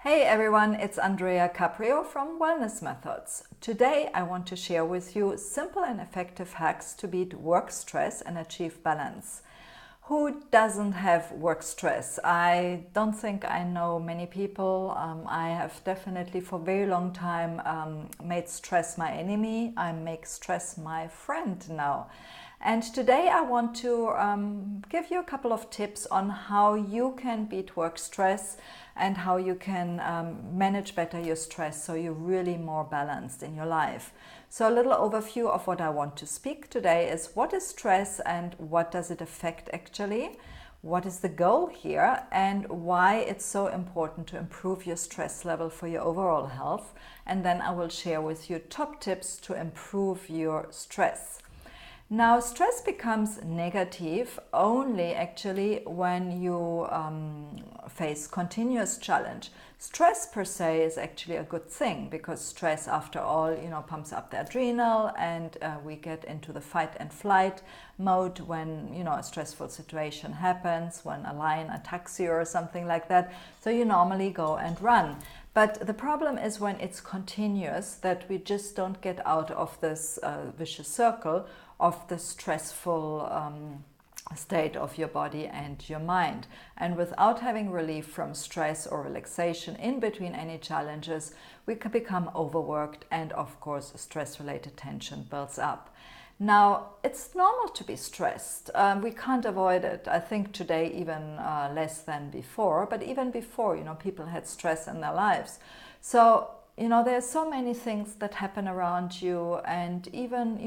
Hey everyone, it's Andrea Caprio from Wellness Methods. Today I want to share with you simple and effective hacks to beat work stress and achieve balance. Who doesn't have work stress? I don't think I know many people. I have definitely for a very long time made stress my enemy. I make stress my friend now. And today I want to give you a couple of tips on how you can beat work stress and how you can manage better your stress so you're really more balanced in your life. So a little overview of what I want to speak today is what is stress and what does it affect actually? What is the goal here and why it's so important to improve your stress level for your overall health. And then I will share with you top tips to improve your stress. Now, stress becomes negative only actually when you face continuous challenge. Stress per se is actually a good thing because stress, after all, pumps up the adrenal and we get into the fight and flight mode when, a stressful situation happens, when a lion attacks you or something like that. So you normally go and run. But the problem is when it's continuous that we just don't get out of this vicious circle of the stressful state of your body and your mind. And without having relief from stress or relaxation in between any challenges, we can become overworked and of course stress-related tension builds up. Now, it's normal to be stressed. We can't avoid it. I think today even less than before, but even before, people had stress in their lives. So, there's so many things that happen around you, and even,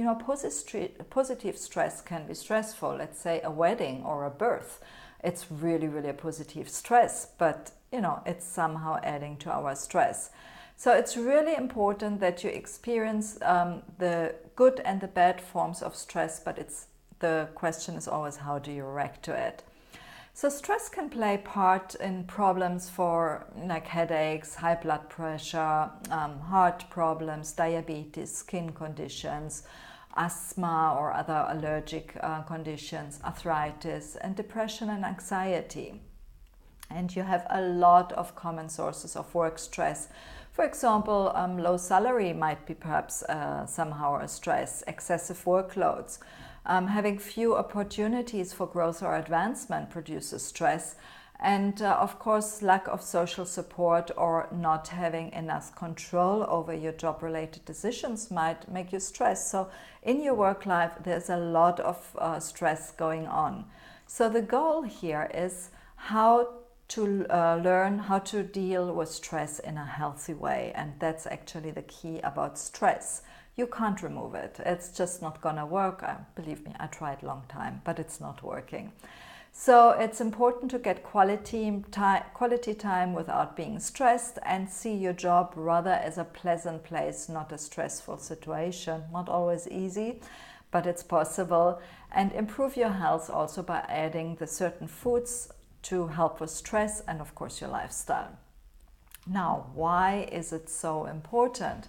positive stress can be stressful. Let's say a wedding or a birth. It's really, really a positive stress, but, it's somehow adding to our stress. So it's really important that you experience the good and the bad forms of stress, but the question is always how do you react to it. So stress can play part in problems for like headaches, high blood pressure, heart problems, diabetes, skin conditions, asthma or other allergic conditions, arthritis, and depression and anxiety. And you have a lot of common sources of work stress. For example, low salary might be perhaps somehow a stress, excessive workloads. Having few opportunities for growth or advancement produces stress. And of course, lack of social support or not having enough control over your job-related decisions might make you stressed. So in your work life, there's a lot of stress going on. So the goal here is how to learn how to deal with stress in a healthy way. And that's actually the key about stress. You can't remove it. It's just not gonna work. Believe me, I tried a long time, but it's not working. So it's important to get quality time without being stressed and see your job rather as a pleasant place, not a stressful situation. Not always easy, but it's possible. And improve your health also by adding the certain foods to help with stress and of course your lifestyle. Now, why is it so important?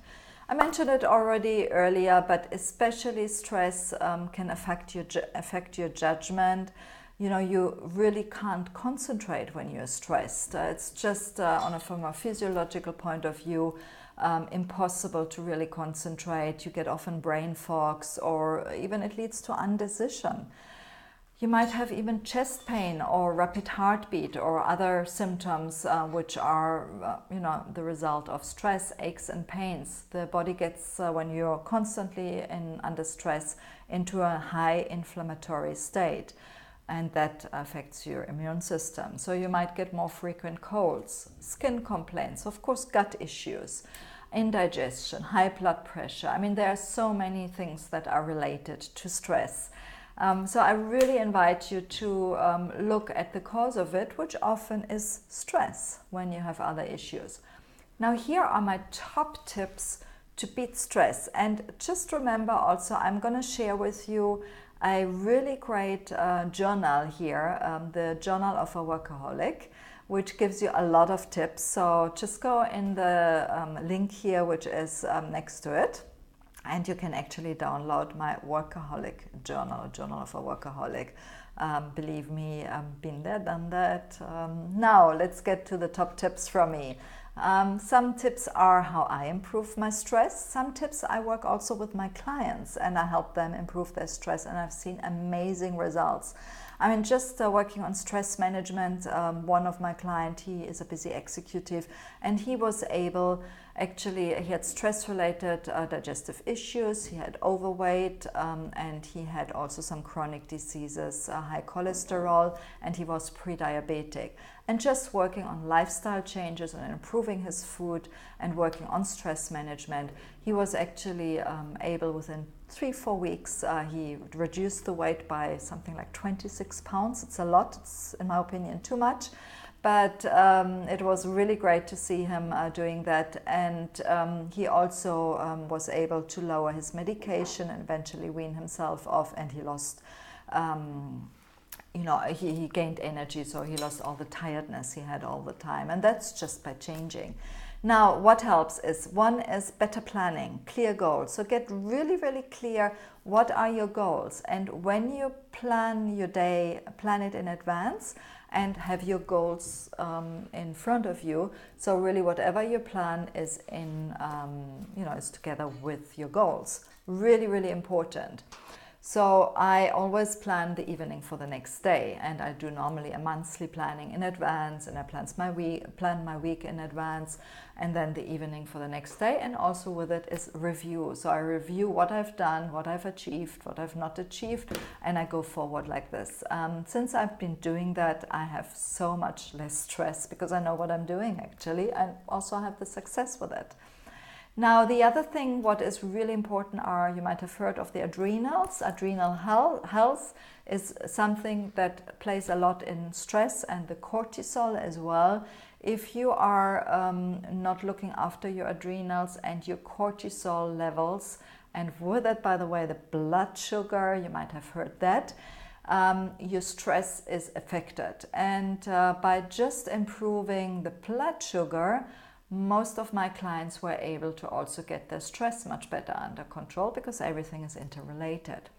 I mentioned it already earlier, but especially stress can affect your judgment. You really can't concentrate when you're stressed. It's just from a physiological point of view, impossible to really concentrate. You get often brain fogs, or even it leads to indecision. You might have even chest pain or rapid heartbeat or other symptoms which are, the result of stress, aches and pains. The body gets, when you're constantly under stress, into a high inflammatory state, and that affects your immune system. So you might get more frequent colds, skin complaints, of course gut issues, indigestion, high blood pressure. I mean, there are so many things that are related to stress. So I really invite you to look at the cause of it, which often is stress when you have other issues. Now here are my top tips to beat stress. And just remember also, I'm going to share with you a really great journal here, the Journal of a Workaholic, which gives you a lot of tips. So just go in the link here, which is next to it. And you can actually download my workaholic journal, Journal of a Workaholic. Believe me, I've been there, done that. Now let's get to the top tips from me. Some tips are how I improve my stress. Some tips I work also with my clients and I help them improve their stress, and I've seen amazing results. I mean, just working on stress management, one of my clients, he is a busy executive, and he was able, actually, he had stress-related digestive issues, he had overweight, and he had also some chronic diseases, high cholesterol, and he was pre-diabetic. And just working on lifestyle changes and improving his food and working on stress management, he was actually able, within 3-4 weeks, he reduced the weight by something like 26 pounds. It's a lot, it's in my opinion too much, but it was really great to see him doing that. And he also was able to lower his medication and eventually wean himself off, and he lost he gained energy, so he lost all the tiredness he had all the time, and that's just by changing. Now, what helps is, one is better planning, clear goals. So get really, really clear, what are your goals? And when you plan your day, plan it in advance and have your goals in front of you. So really, whatever you plan is is together with your goals. Really, really important. So I always plan the evening for the next day, and I do normally a monthly planning in advance, and I plan my week in advance, and then the evening for the next day. And also with it is review. So I review what I've done, what I've achieved, what I've not achieved, and I go forward like this. Since I've been doing that, I have so much less stress because I know what I'm doing actually, and also have the success with it. Now, the other thing, what is really important are, you might have heard of the adrenals. Adrenal health is something that plays a lot in stress, and the cortisol as well. If you are not looking after your adrenals and your cortisol levels, and with it, by the way, the blood sugar, you might have heard that, your stress is affected. And by just improving the blood sugar, most of my clients were able to also get their stress much better under control, because everything is interrelated.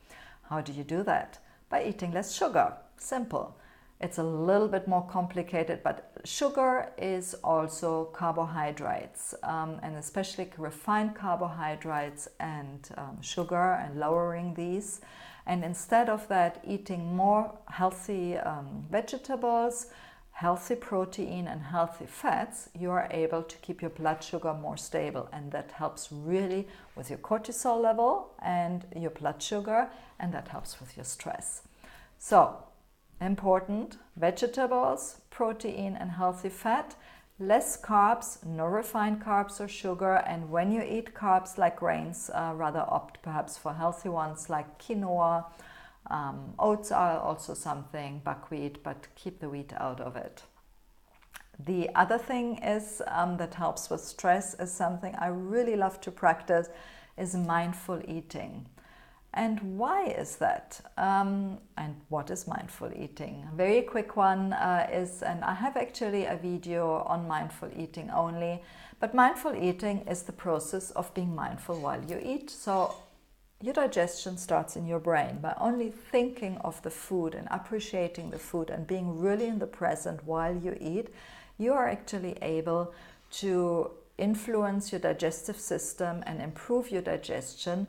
How do you do that? By eating less sugar. Simple. It's a little bit more complicated, but sugar is also carbohydrates, and especially refined carbohydrates and sugar, and lowering these. And instead of that, eating more healthy vegetables, healthy protein and healthy fats, you are able to keep your blood sugar more stable, and that helps really with your cortisol level and your blood sugar, and that helps with your stress. So, important: vegetables, protein and healthy fat, less carbs, no refined carbs or sugar, and when you eat carbs like grains, rather opt perhaps for healthy ones like quinoa. Oats are also something, buckwheat, but keep the wheat out of it. The other thing is that helps with stress is something I really love to practice, is mindful eating. And why is that? And what is mindful eating? A very quick one is, and I have actually a video on mindful eating only, but mindful eating is the process of being mindful while you eat. So your digestion starts in your brain. By only thinking of the food and appreciating the food and being really in the present while you eat, you are actually able to influence your digestive system and improve your digestion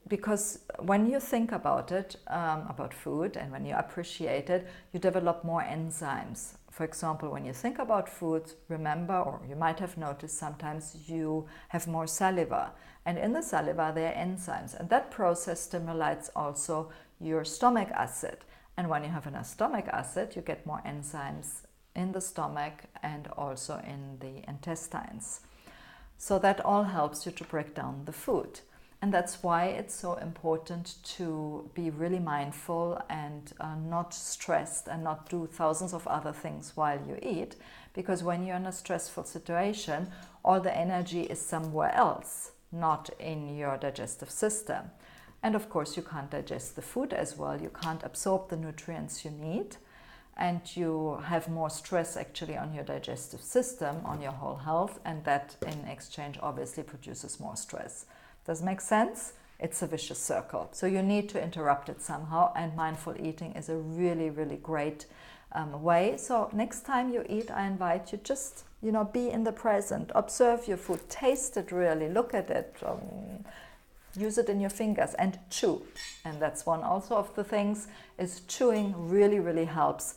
because when you think about it, about food, and when you appreciate it, you develop more enzymes. For example, when you think about food, remember, or you might have noticed sometimes you have more saliva. And in the saliva there are enzymes, and that process stimulates also your stomach acid. And when you have enough stomach acid, you get more enzymes in the stomach and also in the intestines. So that all helps you to break down the food. And that's why it's so important to be really mindful and not stressed and not do thousands of other things while you eat. Because when you're in a stressful situation, all the energy is somewhere else, not in your digestive system. And of course, you can't digest the food as well. You can't absorb the nutrients you need. And you have more stress actually on your digestive system, on your whole health. And that in exchange obviously produces more stress. Does it make sense? It's a vicious circle. So you need to interrupt it somehow, and mindful eating is a really, really great way. So next time you eat, I invite you just, be in the present, observe your food, taste it really, look at it, use it in your fingers and chew. And that's one also of the things, is chewing really, really helps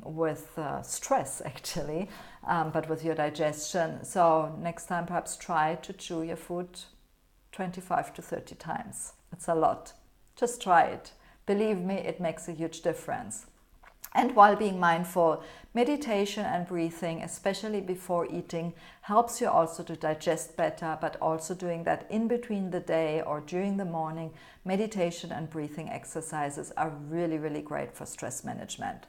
with stress actually, but with your digestion. So next time perhaps try to chew your food 25 to 30 times. It's a lot. Just try it. Believe me, it makes a huge difference. And while being mindful, meditation and breathing, especially before eating, helps you also to digest better, but also doing that in between the day or during the morning, meditation and breathing exercises are really, really great for stress management.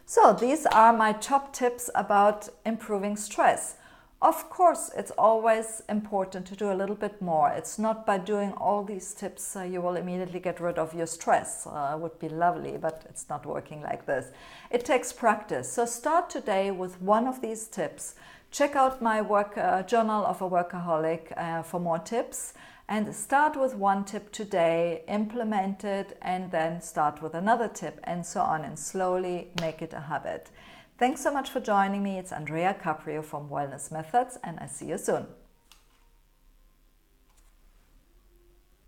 So these are my top tips about improving stress. Of course, it's always important to do a little bit more. It's not by doing all these tips you will immediately get rid of your stress. Would be lovely, but it's not working like this. It takes practice. So start today with one of these tips. Check out my Journal of a Workaholic for more tips. And start with one tip today, implement it, and then start with another tip, and so on, and slowly make it a habit. Thanks so much for joining me. It's Andrea Caprio from Wellness Methods, and I see you soon.